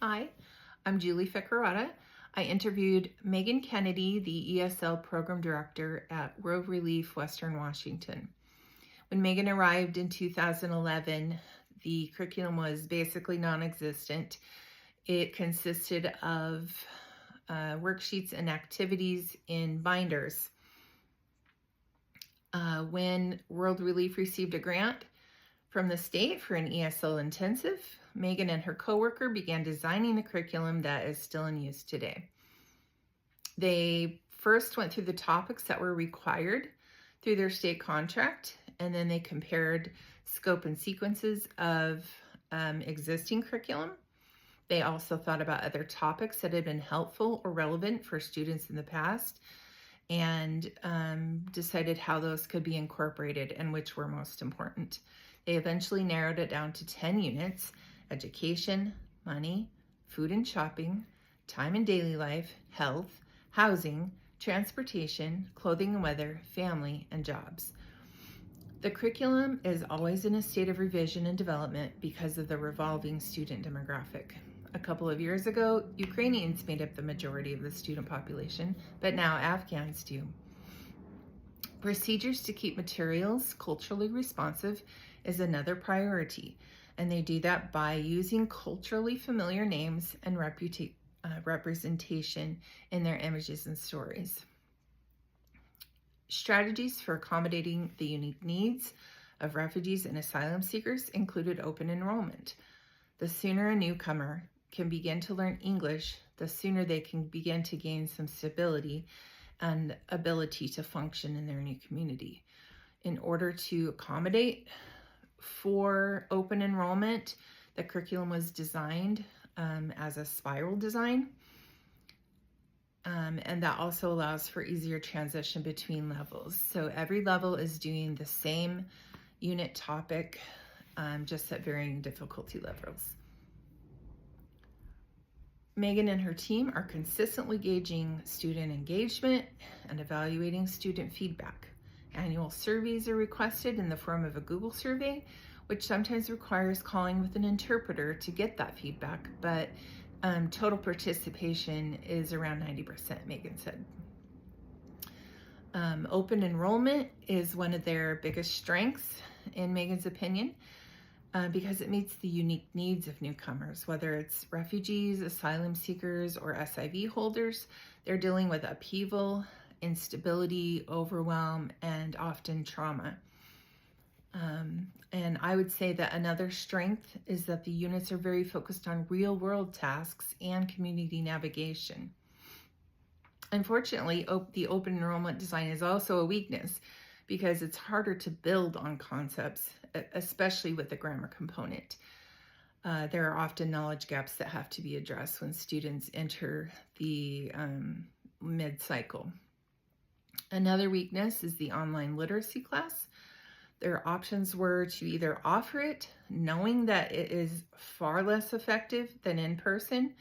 Hi, I'm Julie Ficarata. I interviewed Megan Kennedy, the ESL Program Director at World Relief, Western Washington. When Megan arrived in 2011, the curriculum was basically non-existent. It consisted of worksheets and activities in binders. When World Relief received a grant from the state for an ESL intensive, Megan and her coworker began designing the curriculum that is still in use today. They first went through the topics that were required through their state contract, and then they compared scope and sequences of existing curriculum. They also thought about other topics that had been helpful or relevant for students in the past, and decided how those could be incorporated and which were most important. They eventually narrowed it down to 10 units: education, money, food and shopping, time and daily life, health, housing, transportation, clothing and weather, family, and jobs. The curriculum is always in a state of revision and development because of the revolving student demographic. A couple of years ago, Ukrainians made up the majority of the student population, but now Afghans do. Procedures to keep materials culturally responsive is another priority, and they do that by using culturally familiar names and representation in their images and stories. Strategies for accommodating the unique needs of refugees and asylum seekers included open enrollment. The sooner a newcomer can begin to learn English, the sooner they can begin to gain some stability and ability to function in their new community. In order to accommodate for open enrollment, the curriculum was designed as a spiral design, and that also allows for easier transition between levels. So every level is doing the same unit topic, just at varying difficulty levels. Megan and her team are consistently gauging student engagement and evaluating student feedback. Annual surveys are requested in the form of a Google survey, which sometimes requires calling with an interpreter to get that feedback, but total participation is around 90%, Megan said. Open enrollment is one of their biggest strengths, in Megan's opinion, because it meets the unique needs of newcomers, whether it's refugees, asylum seekers, or SIV holders. They're dealing with upheaval, instability, overwhelm, and often trauma. And I would say that another strength is that the units are very focused on real-world tasks and community navigation. Unfortunately, the open enrollment design is also a weakness because it's harder to build on concepts, especially with the grammar component. There are often knowledge gaps that have to be addressed when students enter the mid-cycle. Another weakness is the online literacy class. Their options were to either offer it, knowing that it is far less effective than in person,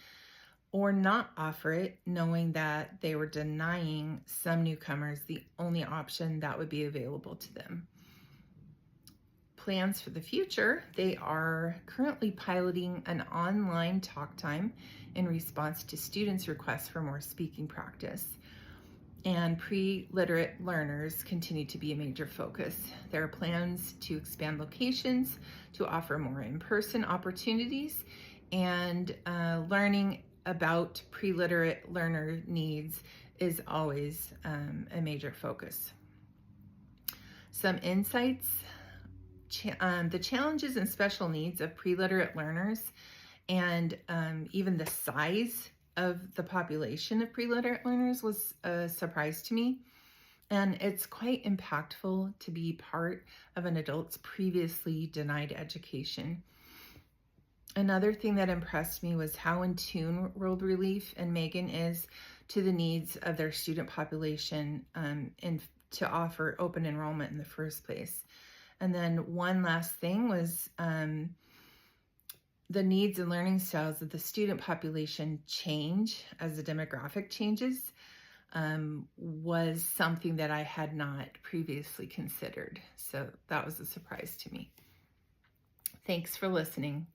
or not offer it, knowing that they were denying some newcomers the only option that would be available to them. Plans for the future: they are currently piloting an online talk time in response to students' requests for more speaking practice. And pre-literate learners continue to be a major focus. There are plans to expand locations, to offer more in-person opportunities, and learning about pre-literate learner needs is always a major focus. Some insights: the challenges and special needs of pre-literate learners, and even the size of the population of pre-literate learners was a surprise to me. And it's quite impactful to be part of an adult's previously denied education. Another thing that impressed me was how in tune World Relief and Megan is to the needs of their student population and to offer open enrollment in the first place. And then one last thing was the needs and learning styles of the student population change as the demographic changes, was something that I had not previously considered. So that was a surprise to me. Thanks for listening.